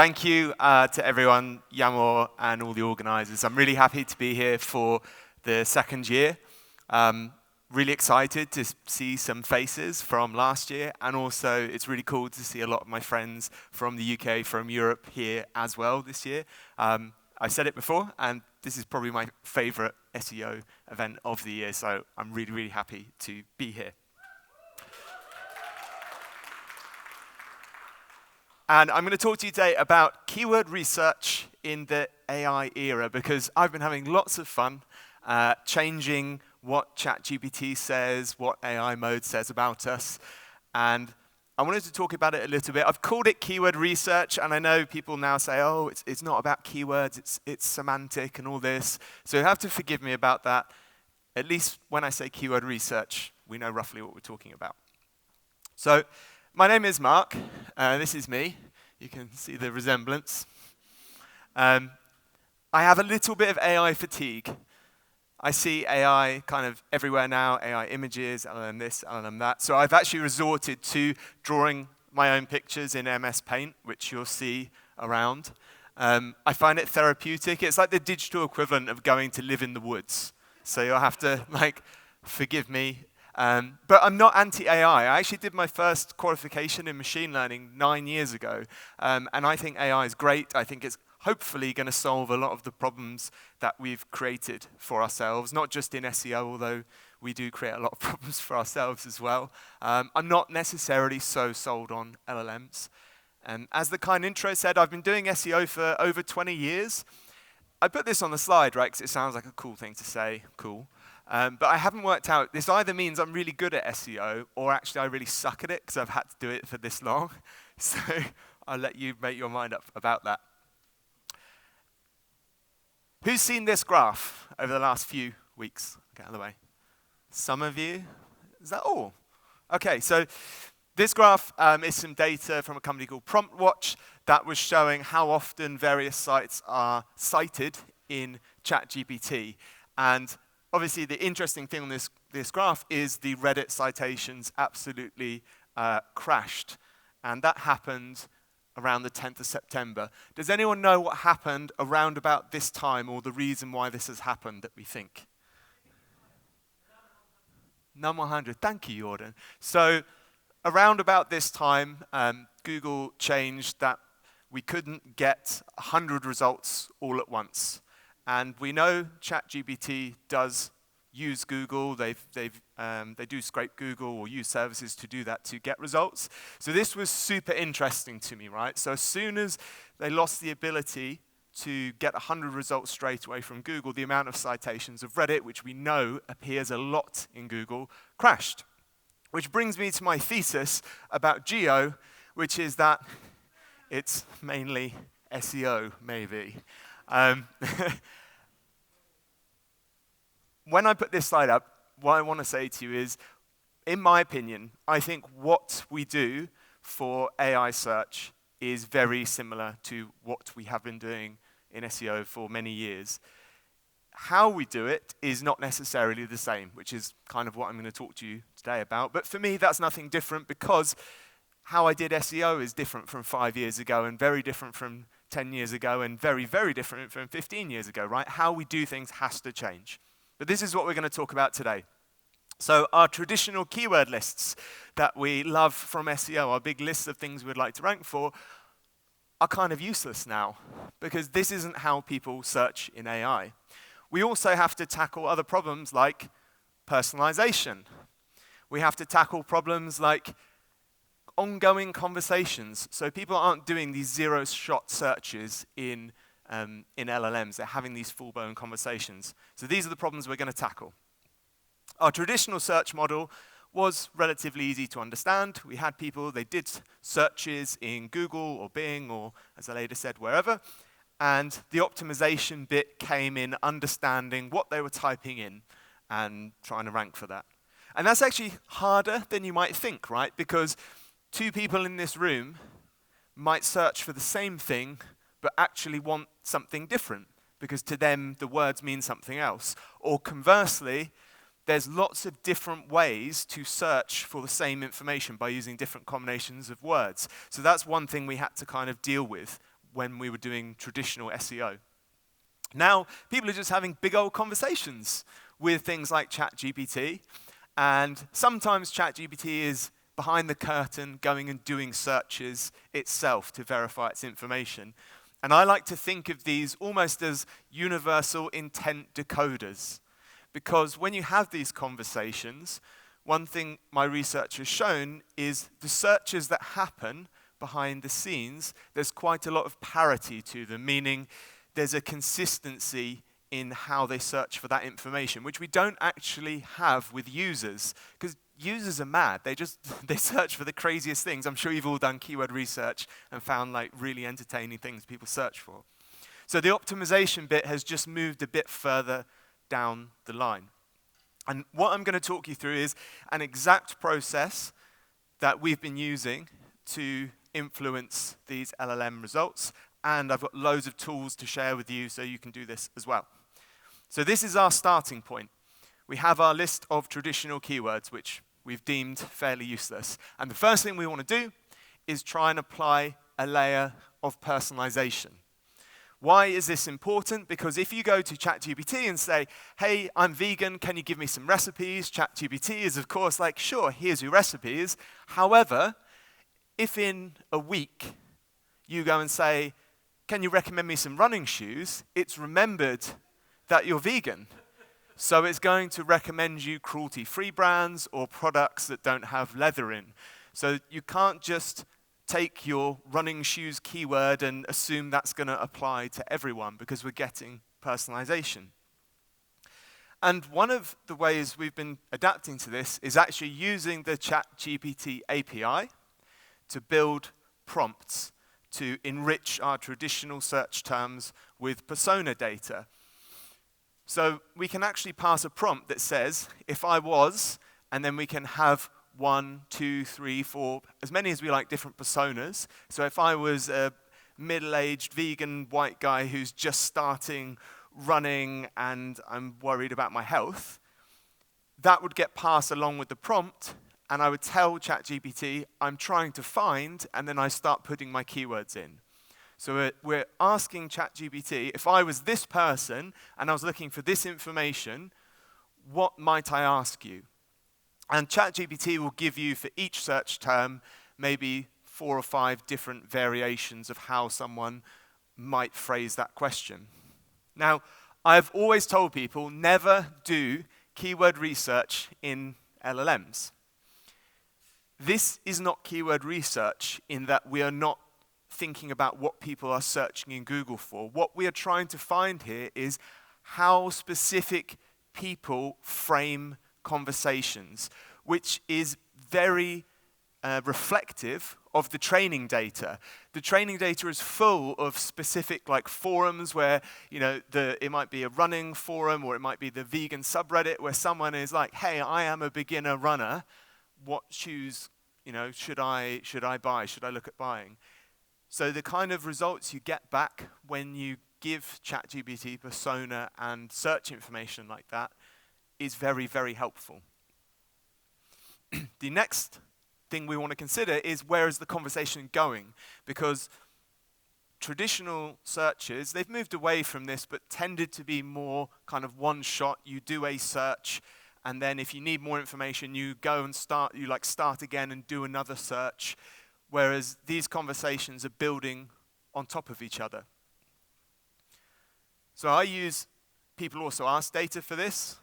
Thank you to everyone, Yamor and all the organisers. I'm really happy to be here for the second year. Really excited to see some faces from last year, and also it's really cool to see a lot of my friends from the UK, from Europe here as well this year. I've said it before, and this is probably my favourite SEO event of the year, so I'm really, really happy to be here. And I'm going to talk to you today about keyword research in the AI era, because I've been having lots of fun changing what ChatGPT says, what AI mode says about us. And I wanted to talk about it a little bit. I've called it keyword research, and I know people now say, oh, it's not about keywords, it's semantic and all this. So you have to forgive me about that. At least when I say keyword research, we know roughly what we're talking about. So my name is Mark. This is me. You can see the resemblance. I have a little bit of AI fatigue. I see AI kind of everywhere now, AI images, LLM this, LLM that. So I've actually resorted to drawing my own pictures in MS Paint, which you'll see around. I find it therapeutic. It's like the digital equivalent of going to live in the woods. So you'll have to, forgive me. But I'm not anti-AI. I actually did my first qualification in machine learning 9 years ago. And I think AI is great. I think it's hopefully going to solve a lot of the problems that we've created for ourselves, not just in SEO, although we do create a lot of problems for ourselves as well. I'm not necessarily so sold on LLMs. As the kind intro said, I've been doing SEO for over 20 years. I put this on the slide, right, because it sounds like a cool thing to say, cool. But I haven't worked out, this either means I'm really good at SEO, or actually I really suck at it, because I've had to do it for this long. So I'll let you make your mind up about that. Who's seen this graph over the last few weeks? Get out of the way. Some of you? Is that all? Okay, so this graph is some data from a company called PromptWatch that was showing how often various sites are cited in ChatGPT. And obviously, the interesting thing on this graph is the Reddit citations absolutely crashed. And that happened around the 10th of September. Does anyone know what happened around about this time, or the reason why this has happened that we think? Num 100. Thank you, Jordan. So around about this time, Google changed that we couldn't get 100 results all at once. And we know ChatGPT does use Google. They do scrape Google or use services to do that to get results. So this was super interesting to me, right? So as soon as they lost the ability to get 100 results straight away from Google, the amount of citations of Reddit, which we know appears a lot in Google, crashed. Which brings me to my thesis about geo, which is that it's mainly SEO, maybe. When I put this slide up, what I want to say to you is, in my opinion, I think what we do for AI search is very similar to what we have been doing in SEO for many years. How we do it is not necessarily the same, which is kind of what I'm going to talk to you today about. But for me, that's nothing different, because how I did SEO is different from 5 years ago, and very different from 10 years ago, and very, very different from 15 years ago, right? How we do things has to change. But this is what we're going to talk about today. So our traditional keyword lists that we love from SEO, our big lists of things we'd like to rank for, are kind of useless now, because this isn't how people search in AI. We also have to tackle other problems like personalization. We have to tackle problems like ongoing conversations. So people aren't doing these zero-shot searches in LLMs. They're having these full-blown conversations. So these are the problems we're going to tackle. Our traditional search model was relatively easy to understand. We had people, they did searches in Google or Bing or, as I later said, wherever. And the optimization bit came in understanding what they were typing in and trying to rank for that. And that's actually harder than you might think, right? Because two people in this room might search for the same thing, but actually want something different, because to them the words mean something else. Or conversely, there's lots of different ways to search for the same information by using different combinations of words. So that's one thing we had to kind of deal with. when we were doing traditional SEO. Now, people are just having big old conversations with things like ChatGPT, and sometimes ChatGPT is behind the curtain going and doing searches itself to verify its information. And I like to think of these almost as universal intent decoders, because when you have these conversations, one thing my research has shown is the searches that happen behind the scenes, there's quite a lot of parity to them, meaning there's a consistency in how they search for that information, which we don't actually have with users, because users are mad. They search for the craziest things. I'm sure you've all done keyword research and found like really entertaining things people search for. So the optimization bit has just moved a bit further down the line. And what I'm going to talk you through is an exact process that we've been using to influence these LLM results, and I've got loads of tools to share with you so you can do this as well. So this is our starting point. We have our list of traditional keywords, which we've deemed fairly useless. And the first thing we want to do is try and apply a layer of personalization. Why is this important? Because if you go to ChatGPT and say, hey, I'm vegan, can you give me some recipes? ChatGPT is, of course, like, sure, here's your recipes. However, if in a week you go and say, can you recommend me some running shoes? It's remembered that you're vegan. So it's going to recommend you cruelty-free brands or products that don't have leather in. So you can't just take your running shoes keyword and assume that's going to apply to everyone, because we're getting personalization. And one of the ways we've been adapting to this is actually using the ChatGPT API to build prompts to enrich our traditional search terms with persona data. So we can actually pass a prompt that says, if I was, and then we can have 1, 2, 3, 4, as many as we like different personas. So if I was a middle-aged vegan white guy who's just starting running and I'm worried about my health, that would get passed along with the prompt, and I would tell ChatGPT I'm trying to find, and then I start putting my keywords in. So we're asking ChatGPT, if I was this person and I was looking for this information, what might I ask you? And ChatGPT will give you, for each search term, maybe 4 or 5 different variations of how someone might phrase that question. Now, I've always told people, never do keyword research in LLMs. This is not keyword research in that we are not thinking about what people are searching in Google for. What we are trying to find here is how specific people frame conversations, which is very reflective of the training data. The training data is full of specific like forums where, you know, it might be a running forum, or it might be the vegan subreddit where someone is like, hey, I am a beginner runner. What shoes, you know, should I buy? Should I look at buying? So the kind of results you get back when you give ChatGPT persona and search information like that is very, very helpful. The next thing we want to consider is, where is the conversation going? Because traditional searches, they've moved away from this, but tended to be more kind of one shot. You do a search, and then if you need more information, you go and start again and do another search. Whereas these conversations are building on top of each other. So I use people also ask data for this.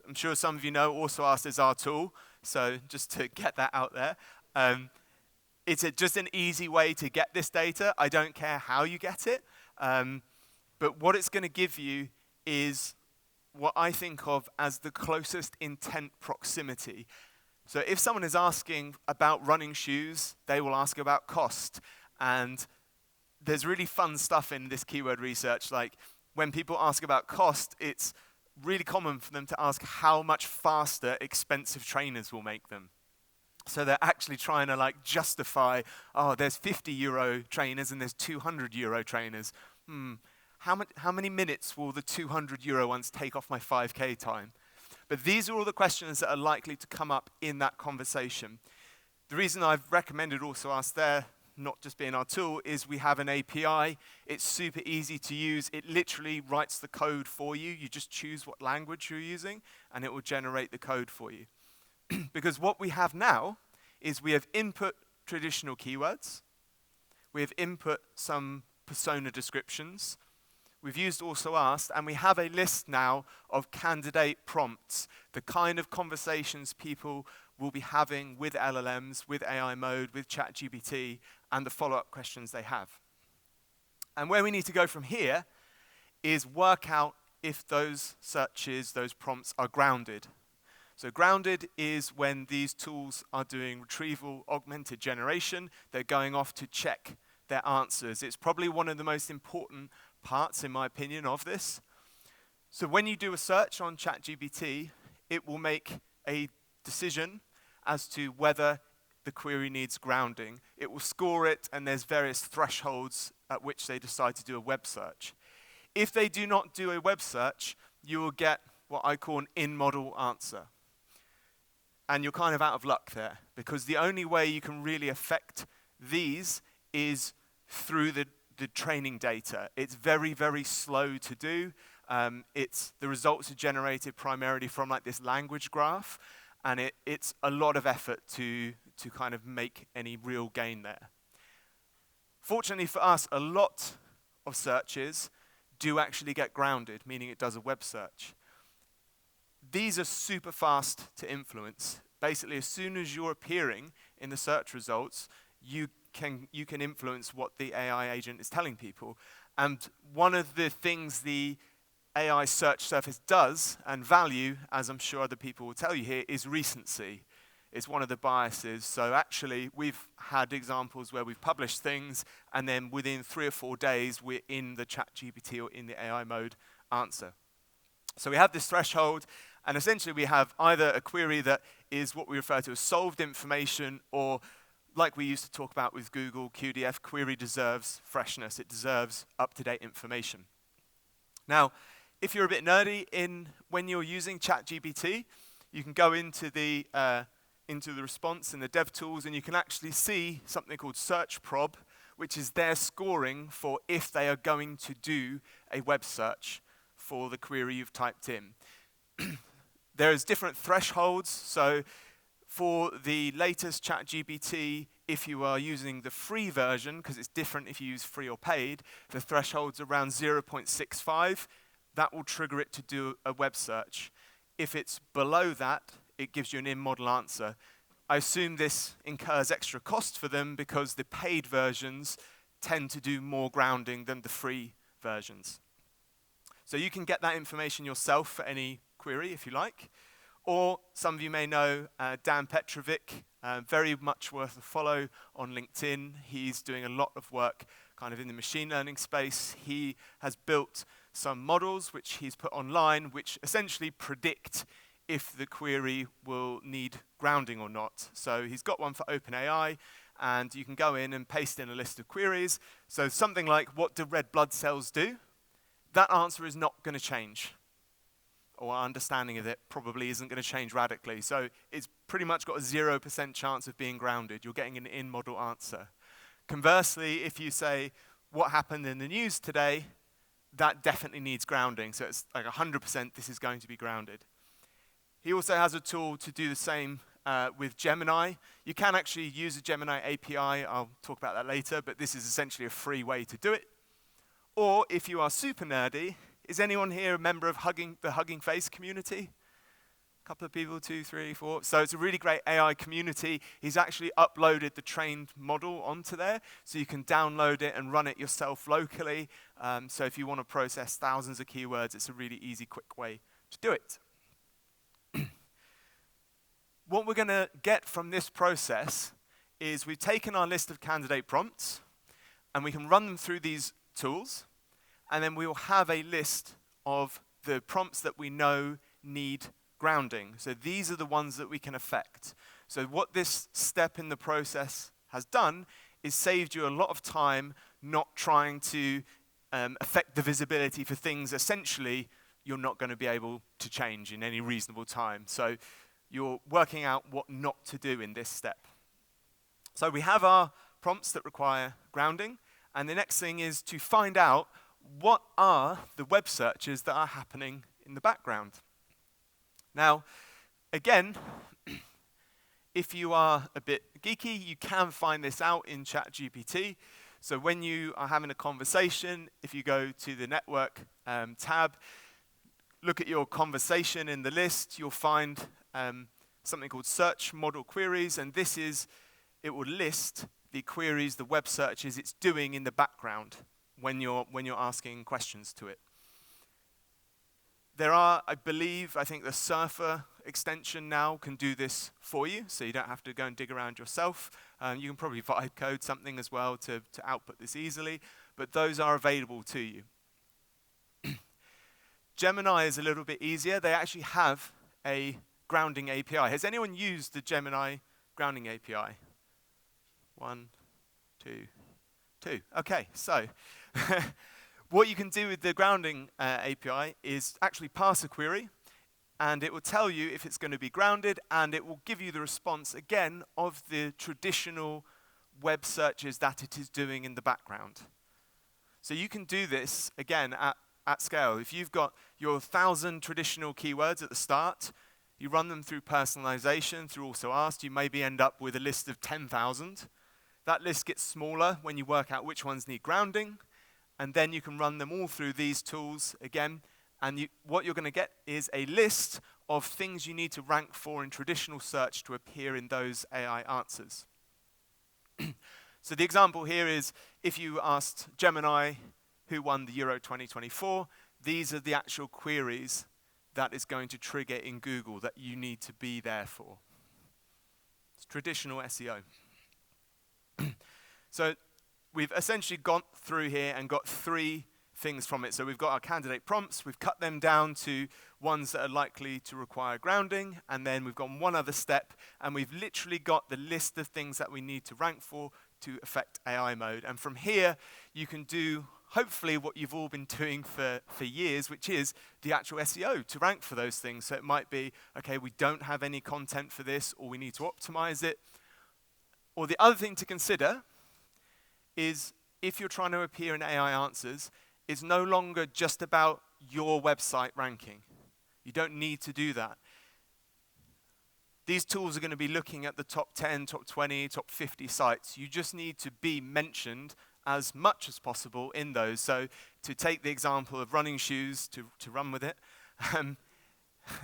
I'm sure some of you know also ask is our tool. So just to get that out there. It's just an easy way to get this data. I don't care how you get it. But what it's going to give you is what I think of as the closest intent proximity. So if someone is asking about running shoes, they will ask about cost. And there's really fun stuff in this keyword research. Like when people ask about cost, it's really common for them to ask how much faster expensive trainers will make them. So they're actually trying to like justify, oh, there's 50 euro trainers and there's 200 euro trainers. How many minutes will the 200 euro ones take off my 5K time? But these are all the questions that are likely to come up in that conversation. The reason I've recommended also ask there not just being our tool, is we have an API. It's super easy to use. It literally writes the code for you. You just choose what language you're using, and it will generate the code for you. Because what we have now is we have input traditional keywords. We have input some persona descriptions. We've used also asked, and we have a list now of candidate prompts, the kind of conversations people will be having with LLMs, with AI mode, with ChatGPT, and the follow-up questions they have. And where we need to go from here is work out if those searches, those prompts are grounded. So grounded is when these tools are doing retrieval augmented generation. They're going off to check their answers. It's probably one of the most important parts, in my opinion, of this. So when you do a search on ChatGPT, it will make a decision as to whether the query needs grounding. It will score it, and there's various thresholds at which they decide to do a web search. If they do not do a web search, you will get what I call an in-model answer. And you're kind of out of luck there, because the only way you can really affect these is through the training data. It's very, very slow to do. The results are generated primarily from like this language graph, and it's a lot of effort to kind of make any real gain there. Fortunately for us, a lot of searches do actually get grounded, meaning it does a web search. These are super fast to influence. Basically, as soon as you're appearing in the search results, you can influence what the AI agent is telling people. And one of the things the AI search surface does and value, as I'm sure other people will tell you here, is recency. It's one of the biases. So actually, we've had examples where we've published things, and then within 3 or 4 days, we're in the ChatGPT or in the AI mode answer. So we have this threshold, and essentially we have either a query that is what we refer to as solved information, or like we used to talk about with Google, QDF, query deserves freshness. It deserves up-to-date information. Now, if you're a bit nerdy when you're using ChatGPT, you can go into the response in the dev tools, and you can actually see something called search prob, which is their scoring for if they are going to do a web search for the query you've typed in. There's different thresholds. So for the latest ChatGPT, if you are using the free version, because it's different if you use free or paid, the threshold's around 0.65. That will trigger it to do a web search. If it's below that, it gives you an in-model answer. I assume this incurs extra cost for them because the paid versions tend to do more grounding than the free versions. So you can get that information yourself for any query if you like. Or some of you may know Dan Petrovic, very much worth a follow on LinkedIn. He's doing a lot of work kind of in the machine learning space. He has built some models which he's put online which essentially predict if the query will need grounding or not. So he's got one for OpenAI, and you can go in and paste in a list of queries. So something like, what do red blood cells do? That answer is not going to change. Or our understanding of it probably isn't going to change radically. So it's pretty much got a 0% chance of being grounded. You're getting an in-model answer. Conversely, if you say, what happened in the news today, that definitely needs grounding. So it's like 100% this is going to be grounded. He also has a tool to do the same with Gemini. You can actually use a Gemini API. I'll talk about that later, but this is essentially a free way to do it. Or if you are super nerdy, is anyone here a member of the Hugging Face community? A couple of people, 2, 3, 4. So it's a really great AI community. He's actually uploaded the trained model onto there, so you can download it and run it yourself locally. So if you want to process thousands of keywords, it's a really easy, quick way to do it. What we're going to get from this process is we've taken our list of candidate prompts, and we can run them through these tools, and then we will have a list of the prompts that we know need grounding. So these are the ones that we can affect. So what this step in the process has done is saved you a lot of time not trying to affect the visibility for things essentially you're not going to be able to change in any reasonable time. So you're working out what not to do in this step. So we have our prompts that require grounding. And the next thing is to find out what are the web searches that are happening in the background. Now, again, if you are a bit geeky, you can find this out in ChatGPT. So when you are having a conversation, if you go to the network tab, look at your conversation in the list, you'll find something called search model queries, and it will list the queries, the web searches it's doing in the background when you're asking questions to it. There are, I think the Surfer extension now can do this for you, so you don't have to go and dig around yourself. You can probably vibe code something as well to output this easily, but those are available to you. Gemini is a little bit easier. They actually have a grounding API. Has anyone used the Gemini grounding API? 1, 2, 2. Okay, so what you can do with the grounding API is actually pass a query, and it will tell you if it's going to be grounded, and it will give you the response, again, of the traditional web searches that it is doing in the background. So you can do this, again, at scale. If you've got your 1,000 traditional keywords at the start, you run them through personalization, through also asked, you maybe end up with a list of 10,000. That list gets smaller when you work out which ones need grounding, and then you can run them all through these tools again, and what you're going to get is a list of things you need to rank for in traditional search to appear in those AI answers. So the example here is if you asked Gemini who won the Euro 2024, these are the actual queries that is going to trigger in Google that you need to be there for. It's traditional SEO. So we've essentially gone through here and got 3 things from it. So we've got our candidate prompts, we've cut them down to ones that are likely to require grounding, and then we've gone one other step, and we've literally got the list of things that we need to rank for to affect AI mode. And from here, you can do hopefully what you've all been doing for years, which is the actual SEO to rank for those things. So it might be, okay, we don't have any content for this, or we need to optimize it. Or the other thing to consider is if you're trying to appear in AI answers, it's no longer just about your website ranking. You don't need to do that. These tools are going to be looking at the top 10, top 20, top 50 sites. You just need to be mentioned as much as possible in those. So to take the example of running shoes, to run with it,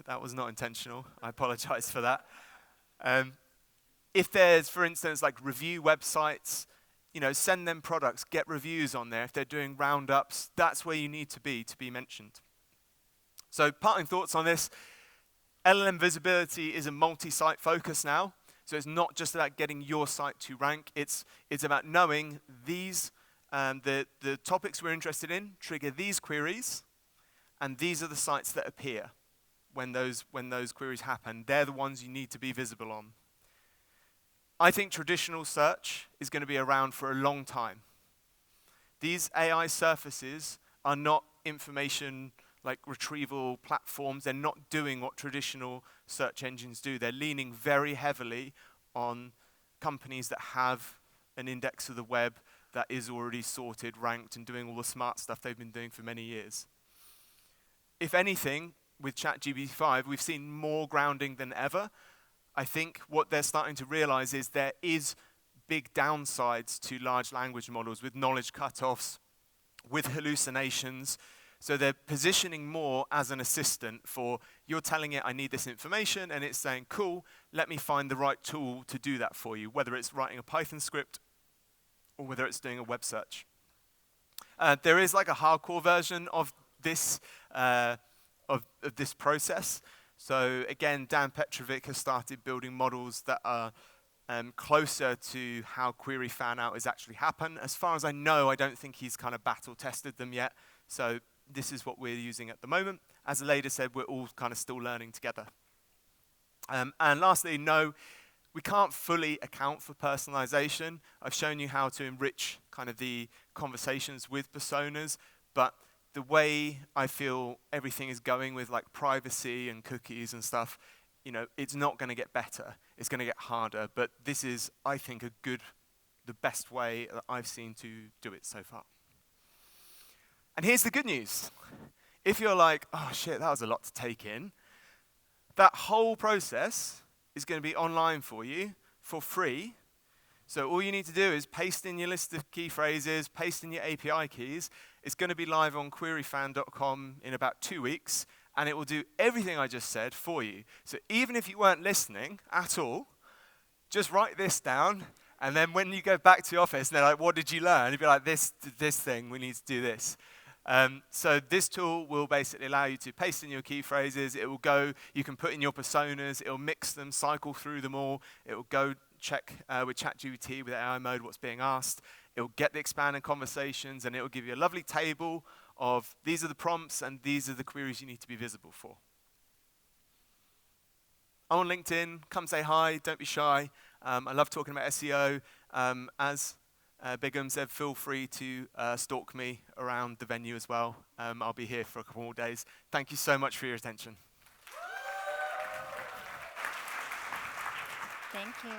that was not intentional. I apologize for that. If there's, for instance, like review websites, send them products, get reviews on there. If they're doing roundups, that's where you need to be mentioned. So parting thoughts on this. LLM visibility is a multi-site focus now. So it's not just about getting your site to rank. It's about knowing these, the topics we're interested in trigger these queries, and these are the sites that appear when those queries happen. They're the ones you need to be visible on. I think traditional search is going to be around for a long time. These AI surfaces are not information like retrieval platforms. They're not doing what traditional search engines do. They're leaning very heavily on companies that have an index of the web that is already sorted, ranked, and doing all the smart stuff they've been doing for many years. If anything, with ChatGPT 5, we've seen more grounding than ever. I think what they're starting to realize is there is big downsides to large language models with knowledge cutoffs, with hallucinations. So they're positioning more as an assistant for, you're telling it, I need this information, and it's saying, cool, let me find the right tool to do that for you, whether it's writing a Python script or whether it's doing a web search. There is like a hardcore version of this process. So again, Dan Petrovic has started building models that are closer to how query fan out is actually happen. As far as I know, I don't think he's kind of battle tested them yet. So this is what we're using at the moment. As Aleda said, we're all kind of still learning together. And lastly, no, we can't fully account for personalization. I've shown you how to enrich kind of the conversations with personas, but the way I feel everything is going with like privacy and cookies and stuff, it's not going to get better. It's going to get harder. But this is, I think, a good the best way that I've seen to do it so far. And here's the good news. If you're like, oh shit, that was a lot to take in, that whole process is going to be online for you for free. So all you need to do is paste in your list of key phrases, paste in your API keys. It's going to be live on queryfan.com in about 2 weeks, and it will do everything I just said for you. So even if you weren't listening at all, just write this down, and then when you go back to the office, and they're like, what did you learn? You'd be like, this thing, we need to do this. So this tool will basically allow you to paste in your key phrases. It will go, you can put in your personas, it will mix them, cycle through them all. It will go check with ChatGPT, with AI mode, what's being asked. It will get the expanded conversations, and it will give you a lovely table of these are the prompts and these are the queries you need to be visible for. I'm on LinkedIn, come say hi, don't be shy. I love talking about SEO. As Bigum said, feel free to stalk me around the venue as well. I'll be here for a couple more days. Thank you so much for your attention. Thank you.